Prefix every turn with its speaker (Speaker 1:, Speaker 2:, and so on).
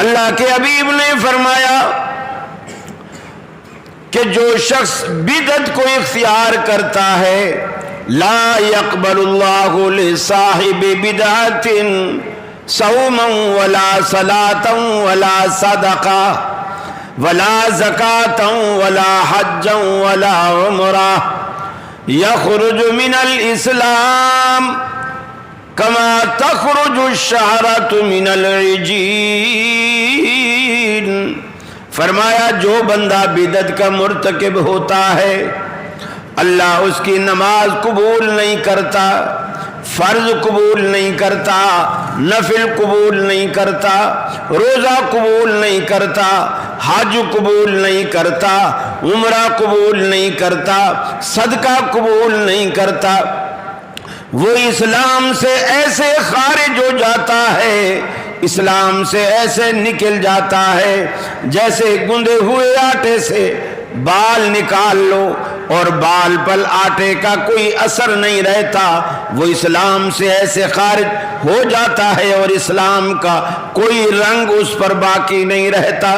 Speaker 1: اللہ کے حبیب نے فرمایا کہ جو شخص بدعت کو اختیار کرتا ہے لا يقبل اللہ لصاحب بدعت صوما ولا صلاة ولا صدقہ ولا زکاة ولا حجا ولا عمرہ یخرج من الاسلام کما تخرج الشعرۃ من العجین۔ فرمایا جو بندہ بدعت کا مرتکب ہوتا ہے اللہ اس کی نماز قبول نہیں کرتا، فرض قبول نہیں کرتا، نفل قبول نہیں کرتا، روزہ قبول نہیں کرتا، حج قبول نہیں کرتا، عمرہ قبول نہیں کرتا، صدقہ قبول نہیں کرتا، وہ اسلام سے ایسے خارج ہو جاتا ہے، اسلام سے ایسے نکل جاتا ہے جیسے گندے ہوئے آٹے سے بال نکال لو اور بال پر آٹے کا کوئی اثر نہیں رہتا، وہ اسلام سے ایسے خارج ہو جاتا ہے اور اسلام کا کوئی رنگ اس پر باقی نہیں رہتا۔